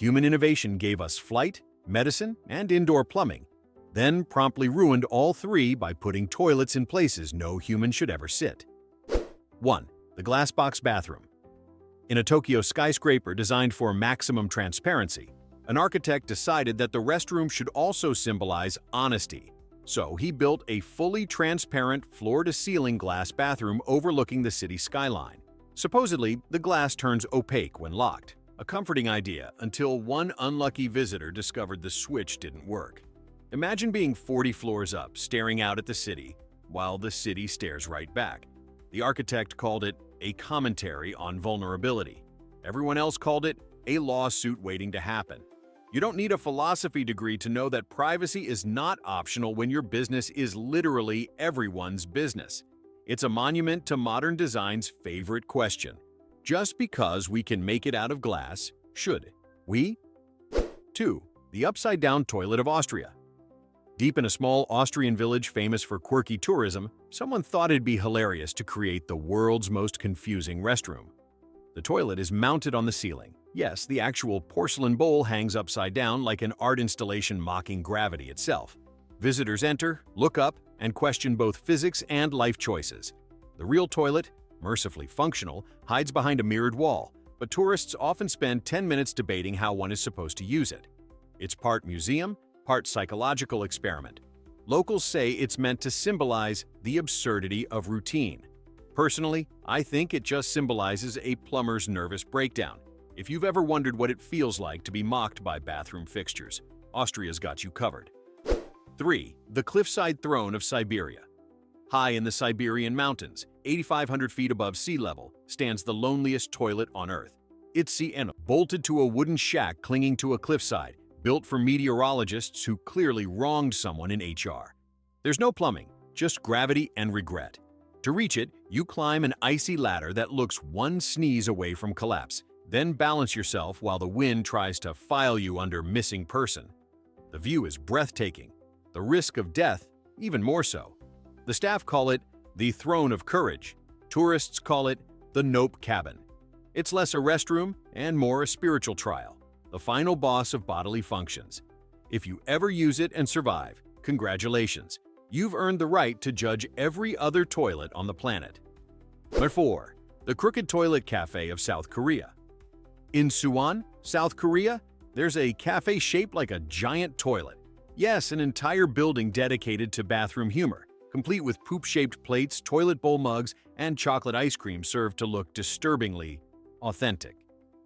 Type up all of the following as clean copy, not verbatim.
Human innovation gave us flight, medicine, and indoor plumbing, then promptly ruined all three by putting toilets in places no human should ever sit. 1. The glassbox bathroom. In a Tokyo skyscraper designed for maximum transparency, an architect decided that the restroom should also symbolize honesty. So he built a fully transparent floor-to-ceiling glass bathroom overlooking the city skyline. Supposedly, the glass turns opaque when locked. A comforting idea until one unlucky visitor discovered the switch didn't work. Imagine being 40 floors up, staring out at the city, while the city stares right back. The architect called it a commentary on vulnerability. Everyone else called it a lawsuit waiting to happen. You don't need a philosophy degree to know that privacy is not optional when your business is literally everyone's business. It's a monument to modern design's favorite question. Just because we can make it out of glass, should we? 2. The upside-down toilet of Austria. Deep in a small Austrian village famous for quirky tourism, someone thought it'd be hilarious to create the world's most confusing restroom. The toilet is mounted on the ceiling. Yes, the actual porcelain bowl hangs upside down like an art installation mocking gravity itself. Visitors enter, look up, and question both physics and life choices. The real toilet, mercifully functional, hides behind a mirrored wall, but tourists often spend 10 minutes debating how one is supposed to use it. It's part museum, part psychological experiment. Locals say it's meant to symbolize the absurdity of routine. Personally, I think it just symbolizes a plumber's nervous breakdown. If you've ever wondered what it feels like to be mocked by bathroom fixtures, Austria's got you covered. 3. The cliffside throne of Siberia. High in the Siberian mountains, 8,500 feet above sea level, stands the loneliest toilet on Earth. It's bolted to a wooden shack clinging to a cliffside, built for meteorologists who clearly wronged someone in HR. There's no plumbing, just gravity and regret. To reach it, you climb an icy ladder that looks one sneeze away from collapse, then balance yourself while the wind tries to file you under missing person. The view is breathtaking. The risk of death, even more so. The staff call it the Throne of Courage. Tourists call it the Nope Cabin. It's less a restroom and more a spiritual trial, the final boss of bodily functions. If you ever use it and survive, congratulations. You've earned the right to judge every other toilet on the planet. Number 4. The Crooked Toilet Cafe of South Korea. In Suwon, South Korea, there's a cafe shaped like a giant toilet. Yes, an entire building dedicated to bathroom humor, complete with poop-shaped plates, toilet bowl mugs, and chocolate ice cream served to look disturbingly authentic.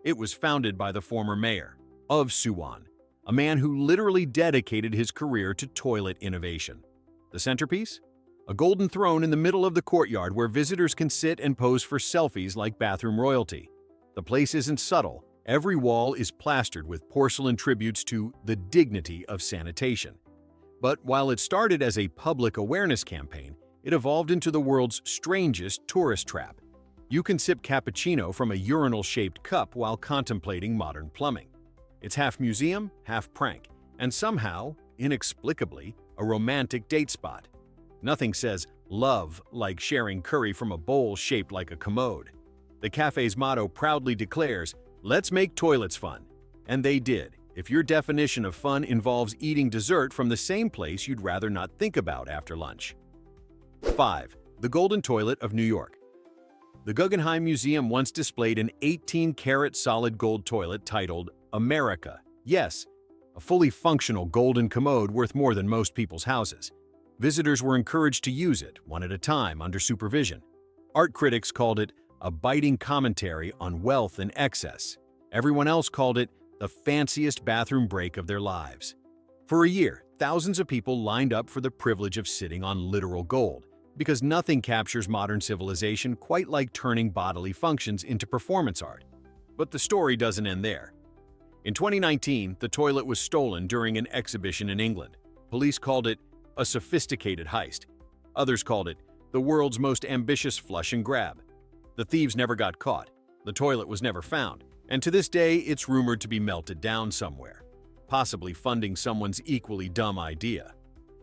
It was founded by the former mayor of Suwon, a man who literally dedicated his career to toilet innovation. The centerpiece? A golden throne in the middle of the courtyard where visitors can sit and pose for selfies like bathroom royalty. The place isn't subtle. Every wall is plastered with porcelain tributes to the dignity of sanitation. But while it started as a public awareness campaign, it evolved into the world's strangest tourist trap. You can sip cappuccino from a urinal-shaped cup while contemplating modern plumbing. It's half museum, half prank, and somehow, inexplicably, a romantic date spot. Nothing says love like sharing curry from a bowl shaped like a commode. The cafe's motto proudly declares, "Let's make toilets fun." And they did. If your definition of fun involves eating dessert from the same place you'd rather not think about after lunch. 5. The Golden Toilet of New York. The Guggenheim Museum once displayed an 18-karat solid gold toilet titled America. Yes, a fully functional golden commode worth more than most people's houses. Visitors were encouraged to use it, one at a time, under supervision. Art critics called it a biting commentary on wealth and excess. Everyone else called it the fanciest bathroom break of their lives. For a year, thousands of people lined up for the privilege of sitting on literal gold, because nothing captures modern civilization quite like turning bodily functions into performance art. But the story doesn't end there. In 2019, the toilet was stolen during an exhibition in England. Police called it a sophisticated heist. Others called it the world's most ambitious flush and grab. The thieves never got caught, the toilet was never found, and to this day it's rumored to be melted down somewhere, possibly funding someone's equally dumb idea.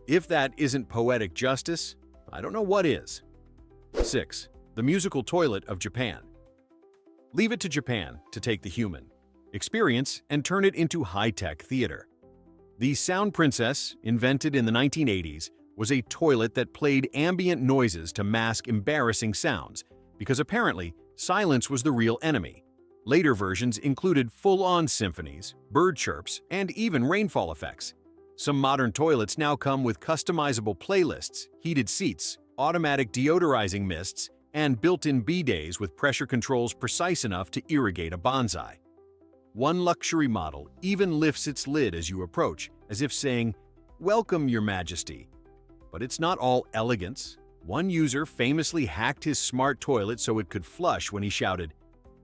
If that isn't poetic justice, I don't know what is. 6. The Musical Toilet of Japan. Leave it to Japan to take the human. experience, and turn it into high-tech theater. The Sound Princess, invented in the 1980s, was a toilet that played ambient noises to mask embarrassing sounds, because apparently silence was the real enemy. Later versions included full-on symphonies, bird chirps, and even rainfall effects. Some modern toilets now come with customizable playlists, heated seats, automatic deodorizing mists, and built-in bidets with pressure controls precise enough to irrigate a bonsai. One luxury model even lifts its lid as you approach, as if saying, "Welcome, Your Majesty." But it's not all elegance. One user famously hacked his smart toilet so it could flush when he shouted,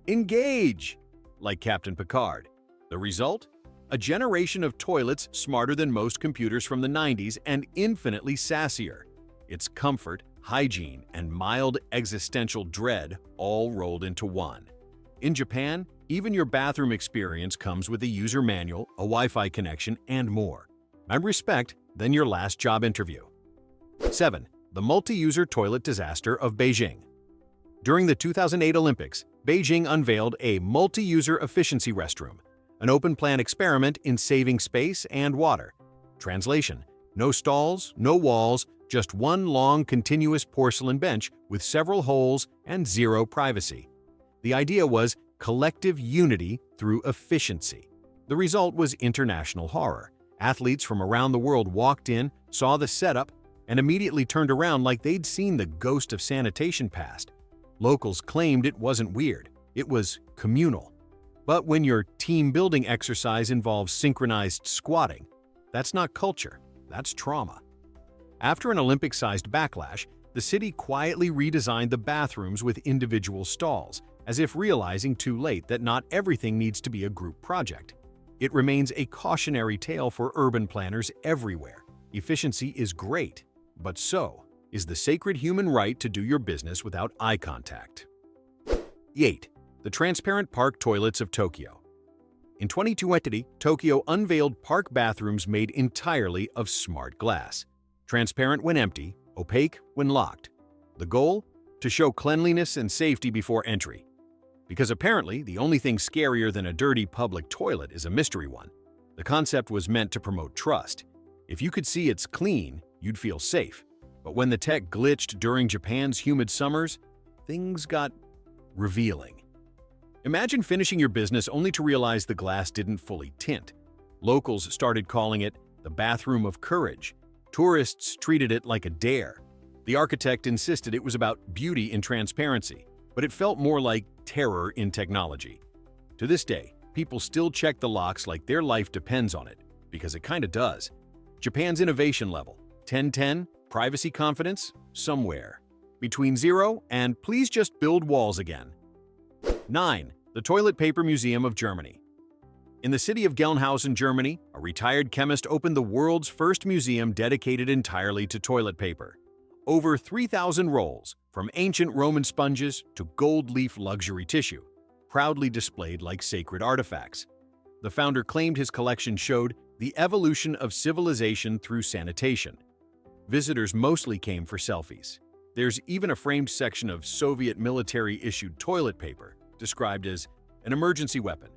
"Engage!" like Captain Picard. The result? A generation of toilets smarter than most computers from the 90s and infinitely sassier. It's comfort, hygiene, and mild existential dread all rolled into one. In Japan, even your bathroom experience comes with a user manual, a Wi-Fi connection, and more. I respect than your last job interview. 7. The multi-user toilet disaster of Beijing. During the 2008 Olympics, Beijing unveiled a multi-user efficiency restroom, an open-plan experiment in saving space and water. Translation: no stalls, no walls, just one long continuous porcelain bench with several holes and zero privacy. The idea was collective unity through efficiency. The result was international horror. Athletes from around the world walked in, saw the setup, and immediately turned around like they'd seen the ghost of sanitation past. Locals claimed it wasn't weird, it was communal. But when your team-building exercise involves synchronized squatting, that's not culture, that's trauma. After an Olympic-sized backlash, the city quietly redesigned the bathrooms with individual stalls, as if realizing too late that not everything needs to be a group project. It remains a cautionary tale for urban planners everywhere. Efficiency is great, but so is the sacred human right to do your business without eye contact. 8. The transparent park toilets of Tokyo. In 2020, Tokyo unveiled park bathrooms made entirely of smart glass. Transparent when empty, opaque when locked. The goal? To show cleanliness and safety before entry. Because apparently, the only thing scarier than a dirty public toilet is a mystery one. The concept was meant to promote trust. If you could see it's clean, you'd feel safe. But when the tech glitched during Japan's humid summers, things got revealing. Imagine finishing your business only to realize the glass didn't fully tint. Locals started calling it the bathroom of courage. Tourists treated it like a dare. The architect insisted it was about beauty in transparency, but it felt more like terror in technology. To this day, people still check the locks like their life depends on it, because it kinda does. Japan's innovation level, 10-10, privacy confidence, somewhere. Between 0 and please just build walls again. 9. The Toilet Paper Museum of Germany. In the city of Gelnhausen, Germany, a retired chemist opened the world's first museum dedicated entirely to toilet paper. Over 3,000 rolls, from ancient Roman sponges to gold leaf luxury tissue, proudly displayed like sacred artifacts. The founder claimed his collection showed the evolution of civilization through sanitation. Visitors mostly came for selfies. There's even a framed section of Soviet military-issued toilet paper, described as an emergency weapon.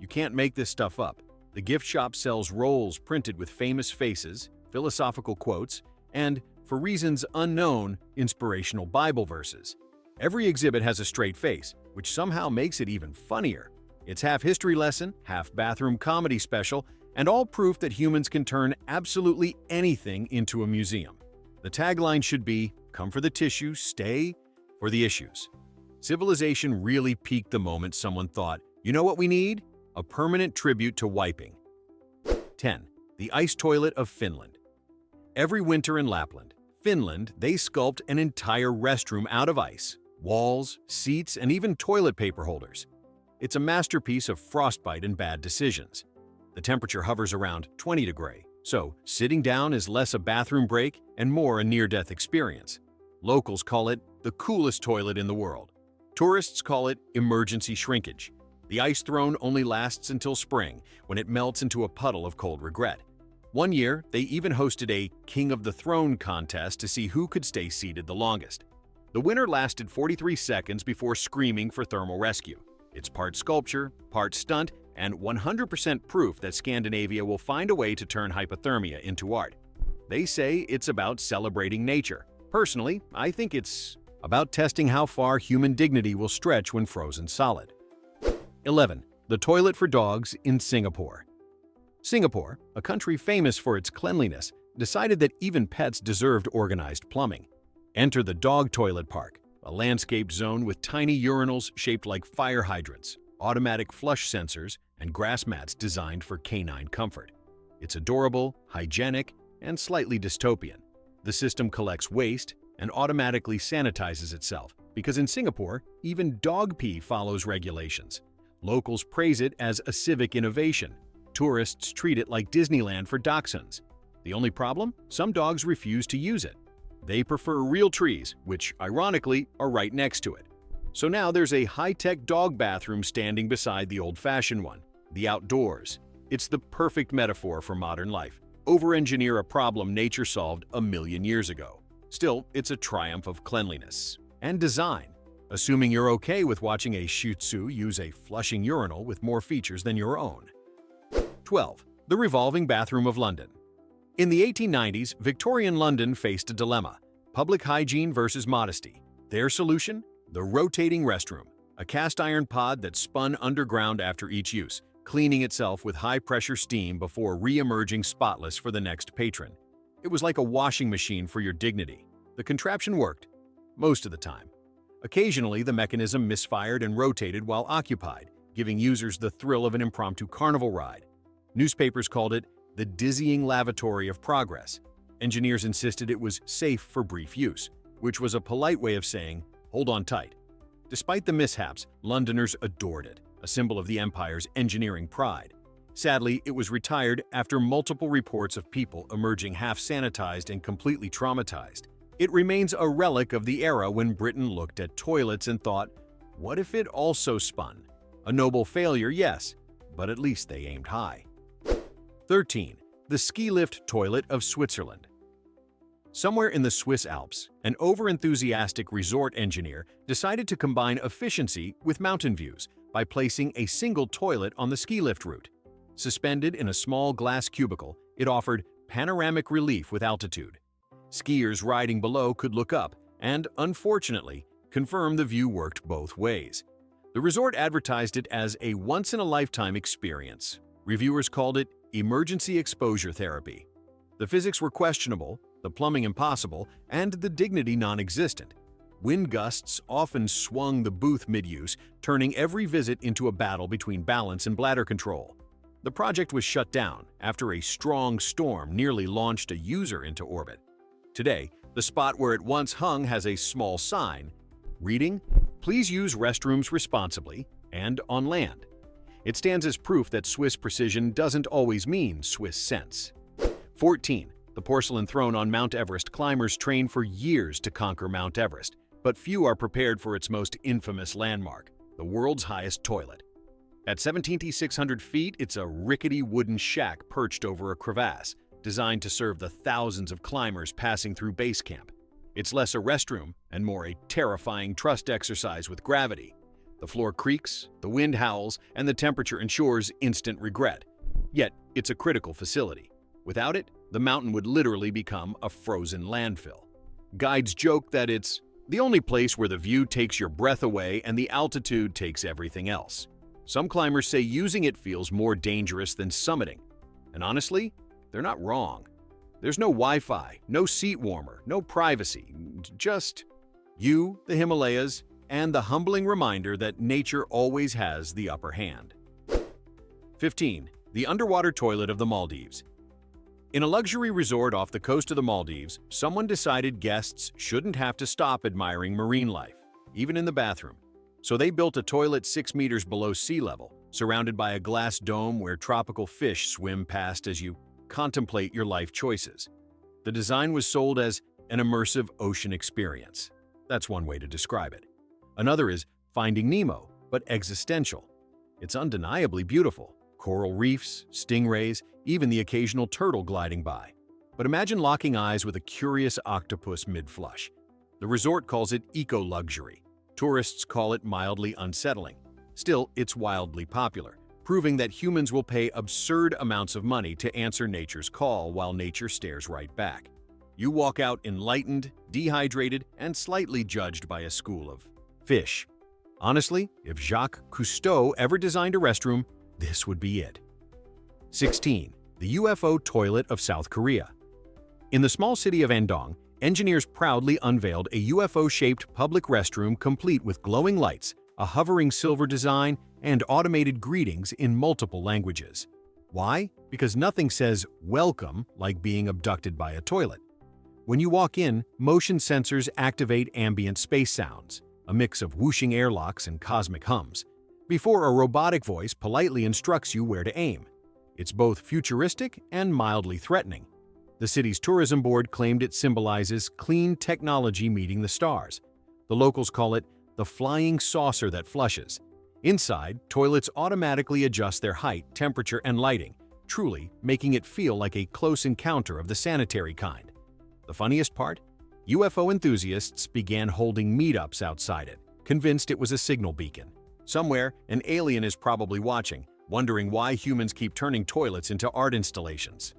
You can't make this stuff up. The gift shop sells rolls printed with famous faces, philosophical quotes, and, for reasons unknown, inspirational Bible verses. Every exhibit has a straight face, which somehow makes it even funnier. It's half history lesson, half bathroom comedy special, and all proof that humans can turn absolutely anything into a museum. The tagline should be, "Come for the tissue, stay for the issues." Civilization really peaked the moment someone thought, you know what we need? A permanent tribute to wiping. 10. The Ice Toilet of Finland. Every winter in Lapland, Finland, they sculpt an entire restroom out of ice, walls, seats, and even toilet paper holders. It's a masterpiece of frostbite and bad decisions. The temperature hovers around 20 degrees, so sitting down is less a bathroom break and more a near-death experience. Locals call it the coolest toilet in the world. Tourists call it emergency shrinkage. The ice throne only lasts until spring, when it melts into a puddle of cold regret. One year, they even hosted a King of the Throne contest to see who could stay seated the longest. The winner lasted 43 seconds before screaming for thermal rescue. It's part sculpture, part stunt, and 100% proof that Scandinavia will find a way to turn hypothermia into art. They say it's about celebrating nature. Personally, I think it's about testing how far human dignity will stretch when frozen solid. 11. The toilet for dogs in Singapore. Singapore, a country famous for its cleanliness, decided that even pets deserved organized plumbing. Enter the dog toilet park, a landscaped zone with tiny urinals shaped like fire hydrants, automatic flush sensors, and grass mats designed for canine comfort. It's adorable, hygienic, and slightly dystopian. The system collects waste and automatically sanitizes itself, because in Singapore, even dog pee follows regulations. Locals praise it as a civic innovation. Tourists treat it like Disneyland for dachshunds. The only problem? Some dogs refuse to use it. They prefer real trees, which, ironically, are right next to it. So now there's a high-tech dog bathroom standing beside the old-fashioned one, the outdoors. It's the perfect metaphor for modern life. Over-engineer a problem nature solved a million years ago. Still, it's a triumph of cleanliness and design, assuming you're okay with watching a Shih Tzu use a flushing urinal with more features than your own. 12. The revolving bathroom of London. In the 1890s, Victorian London faced a dilemma: public hygiene versus modesty. Their solution? The rotating restroom, a cast-iron pod that spun underground after each use, cleaning itself with high-pressure steam before re-emerging spotless for the next patron. It was like a washing machine for your dignity. The contraption worked, most of the time. Occasionally, the mechanism misfired and rotated while occupied, giving users the thrill of an impromptu carnival ride. Newspapers called it the dizzying lavatory of progress. Engineers insisted it was safe for brief use, which was a polite way of saying, hold on tight. Despite the mishaps, Londoners adored it, a symbol of the empire's engineering pride. Sadly, it was retired after multiple reports of people emerging half-sanitized and completely traumatized. It remains a relic of the era when Britain looked at toilets and thought, what if it also spun? A noble failure, yes, but at least they aimed high. 13. The ski lift toilet of Switzerland. Somewhere in the Swiss Alps, an over-enthusiastic resort engineer decided to combine efficiency with mountain views by placing a single toilet on the ski lift route. Suspended in a small glass cubicle, it offered panoramic relief with altitude. Skiers riding below could look up and, unfortunately, confirm the view worked both ways. The resort advertised it as a once-in-a-lifetime experience. Reviewers called it emergency exposure therapy. The physics were questionable, the plumbing impossible, and the dignity non-existent. Wind gusts often swung the booth mid-use, turning every visit into a battle between balance and bladder control. The project was shut down after a strong storm nearly launched a user into orbit. Today, the spot where it once hung has a small sign reading, "Please use restrooms responsibly," and on land. It stands as proof that Swiss precision doesn't always mean Swiss sense. 14. The porcelain throne on Mount Everest. Climbers train for years to conquer Mount Everest, but few are prepared for its most infamous landmark, the world's highest toilet. At 17,600 feet, it's a rickety wooden shack perched over a crevasse, designed to serve the thousands of climbers passing through base camp. It's less a restroom and more a terrifying trust exercise with gravity. The floor creaks, the wind howls, and the temperature ensures instant regret. Yet, it's a critical facility. Without it, the mountain would literally become a frozen landfill. Guides joke that it's the only place where the view takes your breath away and the altitude takes everything else. Some climbers say using it feels more dangerous than summiting. And honestly, they're not wrong. There's no Wi-Fi, no seat warmer, no privacy, just you, the Himalayas, and the humbling reminder that nature always has the upper hand. 15. The underwater toilet of the Maldives. In a luxury resort off the coast of the Maldives, someone decided guests shouldn't have to stop admiring marine life, even in the bathroom. So they built a toilet 6 meters below sea level, surrounded by a glass dome where tropical fish swim past as you contemplate your life choices. The design was sold as an immersive ocean experience. That's one way to describe it. Another is Finding Nemo, but existential. It's undeniably beautiful. Coral reefs, stingrays, even the occasional turtle gliding by. But imagine locking eyes with a curious octopus mid-flush. The resort calls it eco-luxury. Tourists call it mildly unsettling. Still, it's wildly popular, proving that humans will pay absurd amounts of money to answer nature's call while nature stares right back. You walk out enlightened, dehydrated, and slightly judged by a school of fish. Honestly, if Jacques Cousteau ever designed a restroom, this would be it. 16. The UFO toilet of South Korea. In the small city of Andong, engineers proudly unveiled a UFO-shaped public restroom complete with glowing lights, a hovering silver design, and automated greetings in multiple languages. Why? Because nothing says "welcome" like being abducted by a toilet. When you walk in, motion sensors activate ambient space sounds, a mix of whooshing airlocks and cosmic hums, before a robotic voice politely instructs you where to aim. It's both futuristic and mildly threatening. The city's tourism board claimed it symbolizes clean technology meeting the stars. The locals call it the flying saucer that flushes. Inside, toilets automatically adjust their height, temperature, and lighting, truly making it feel like a close encounter of the sanitary kind. The funniest part? UFO enthusiasts began holding meetups outside it, convinced it was a signal beacon. Somewhere, an alien is probably watching, wondering why humans keep turning toilets into art installations.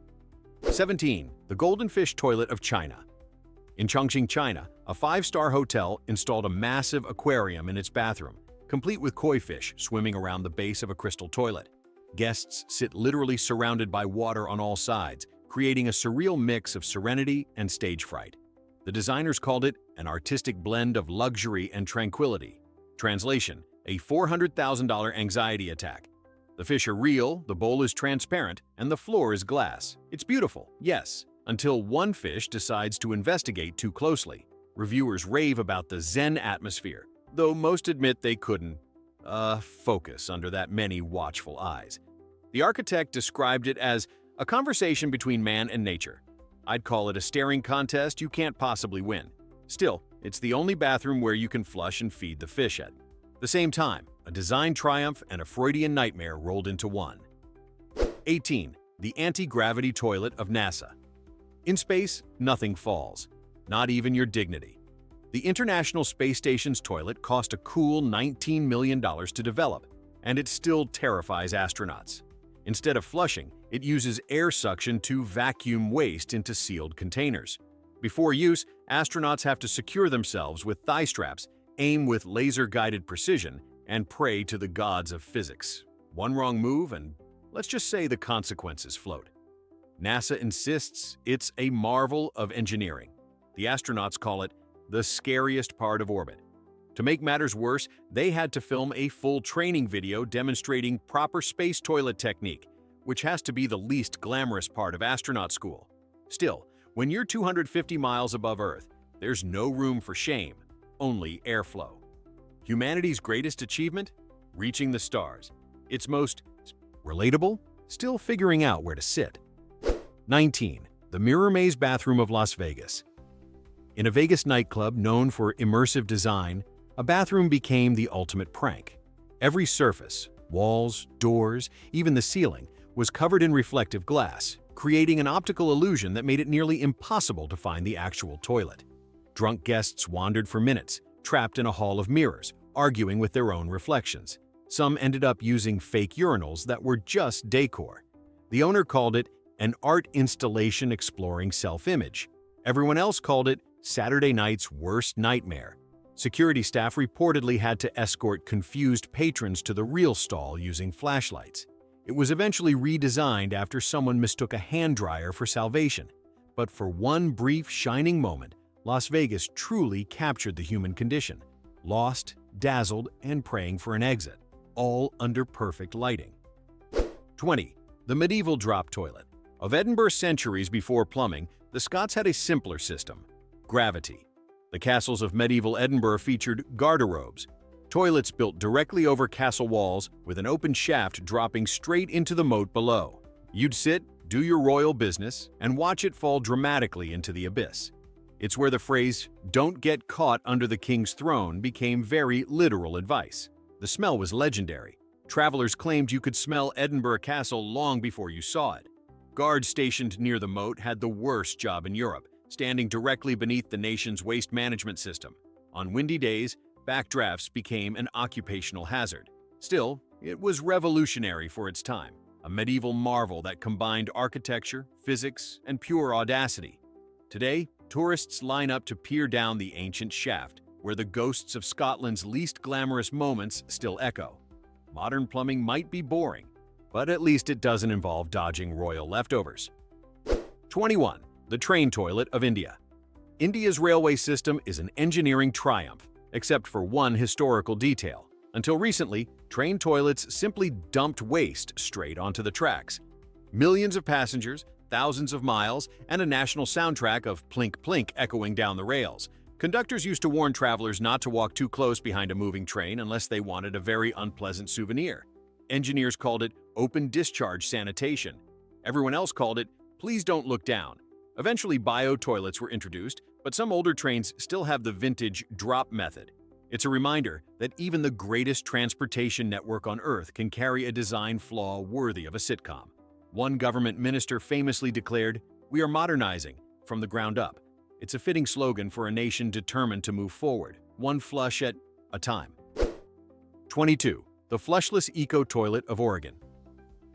17. The Golden Fish Toilet of China. In Chongqing, China, a 5-star hotel installed a massive aquarium in its bathroom, complete with koi fish swimming around the base of a crystal toilet. Guests sit literally surrounded by water on all sides, creating a surreal mix of serenity and stage fright. The designers called it an artistic blend of luxury and tranquility. Translation: a $400,000 anxiety attack. The fish are real, the bowl is transparent, and the floor is glass. It's beautiful, yes, until one fish decides to investigate too closely. Reviewers rave about the zen atmosphere, though most admit they couldn't focus under that many watchful eyes. The architect described it as a conversation between man and nature. I'd call it a staring contest you can't possibly win. Still, it's the only bathroom where you can flush and feed the fish at the same time. A design triumph and a Freudian nightmare rolled into one. 18. The anti-gravity toilet of NASA. In space, nothing falls, not even your dignity. The International Space Station's toilet cost a cool $19 million to develop, and it still terrifies astronauts. Instead of flushing, it uses air suction to vacuum waste into sealed containers. Before use, astronauts have to secure themselves with thigh straps, aim with laser-guided precision, and pray to the gods of physics. One wrong move and, let's just say, the consequences float. NASA insists it's a marvel of engineering. The astronauts call it the scariest part of orbit. To make matters worse, they had to film a full training video demonstrating proper space toilet technique, which has to be the least glamorous part of astronaut school. Still, when you're 250 miles above Earth, there's no room for shame, only airflow. Humanity's greatest achievement? Reaching the stars. Its most relatable? Still figuring out where to sit. 19. The Mirror Maze Bathroom of Las Vegas. In a Vegas nightclub known for immersive design, a bathroom became the ultimate prank. Every surface, walls, doors, even the ceiling, was covered in reflective glass, creating an optical illusion that made it nearly impossible to find the actual toilet. Drunk guests wandered for minutes, trapped in a hall of mirrors, arguing with their own reflections. Some ended up using fake urinals that were just decor. The owner called it an art installation exploring self-image. Everyone else called it Saturday night's worst nightmare. Security staff reportedly had to escort confused patrons to the real stall using flashlights. It was eventually redesigned after someone mistook a hand dryer for salvation. But for one brief, shining moment, Las Vegas truly captured the human condition. Lost, dazzled, and praying for an exit, all under perfect lighting. 20. The Medieval Drop Toilet. Of Edinburgh centuries before plumbing, the Scots had a simpler system: gravity. The castles of medieval Edinburgh featured garderobes, toilets built directly over castle walls with an open shaft dropping straight into the moat below. You'd sit, do your royal business, and watch it fall dramatically into the abyss. It's where the phrase, "don't get caught under the king's throne," became very literal advice. The smell was legendary. Travelers claimed you could smell Edinburgh Castle long before you saw it. Guards stationed near the moat had the worst job in Europe, standing directly beneath the nation's waste management system. On windy days, backdrafts became an occupational hazard. Still, It was revolutionary for its time, a medieval marvel that combined architecture, physics, and pure audacity. Today, tourists line up to peer down the ancient shaft, where the ghosts of Scotland's least glamorous moments still echo. Modern plumbing might be boring, but at least it doesn't involve dodging royal leftovers. 21. The train toilet of India. India's railway system is an engineering triumph, except for one historical detail. Until recently, train toilets simply dumped waste straight onto the tracks. Millions of passengers, thousands of miles, and a national soundtrack of plink plink echoing down the rails. Conductors used to warn travelers not to walk too close behind a moving train unless they wanted a very unpleasant souvenir. Engineers called it open discharge sanitation. Everyone else called it, please don't look down. Eventually, bio-toilets were introduced, but some older trains still have the vintage drop method. It's a reminder that even the greatest transportation network on Earth can carry a design flaw worthy of a sitcom. One government minister famously declared, "We are modernizing from the ground up." It's a fitting slogan for a nation determined to move forward, one flush at a time. 22. The flushless eco-toilet of Oregon.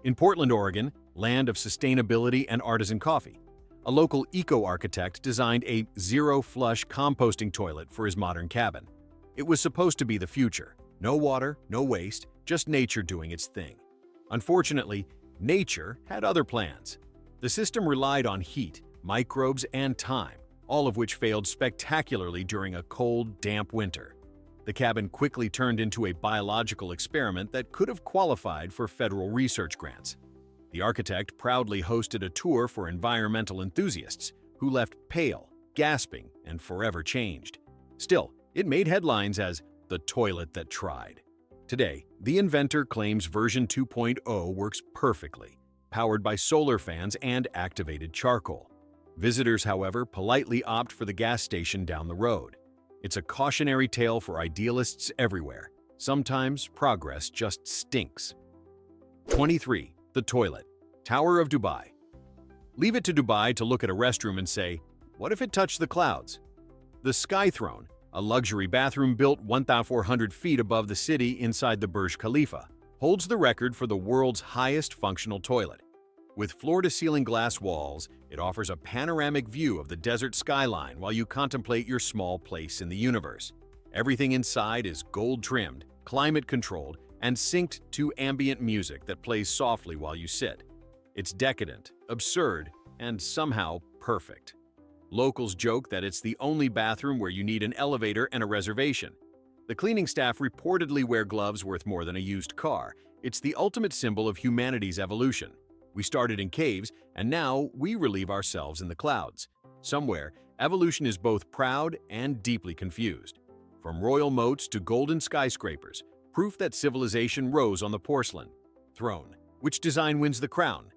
In Portland, Oregon, land of sustainability and artisan coffee, a local eco-architect designed a zero-flush composting toilet for his modern cabin. It was supposed to be the future. No water, no waste, just nature doing its thing. Unfortunately, nature had other plans. The system relied on heat, microbes, and time, all of which failed spectacularly during a cold, damp winter. The cabin quickly turned into a biological experiment that could have qualified for federal research grants. The architect proudly hosted a tour for environmental enthusiasts who left pale, gasping, and forever changed. Still, it made headlines as the toilet that tried. Today, the inventor claims version 2.0 works perfectly, powered by solar fans and activated charcoal. Visitors, however, politely opt for the gas station down the road. It's a cautionary tale for idealists everywhere. Sometimes progress just stinks. 23. The toilet. Tower of Dubai. Leave it to Dubai to look at a restroom and say, what if it touched the clouds? The Sky Throne, a luxury bathroom built 1,400 feet above the city inside the Burj Khalifa, holds the record for the world's highest functional toilet. With floor-to-ceiling glass walls, it offers a panoramic view of the desert skyline while you contemplate your small place in the universe. Everything inside is gold-trimmed, climate-controlled, and synced to ambient music that plays softly while you sit. It's decadent, absurd, and somehow perfect. Locals joke that it's the only bathroom where you need an elevator and a reservation. The cleaning staff reportedly wear gloves worth more than a used car. It's the ultimate symbol of humanity's evolution. We started in caves, and now we relieve ourselves in the clouds. Somewhere, evolution is both proud and deeply confused. From royal moats to golden skyscrapers, proof that civilization rose on the porcelain throne. Which design wins the crown?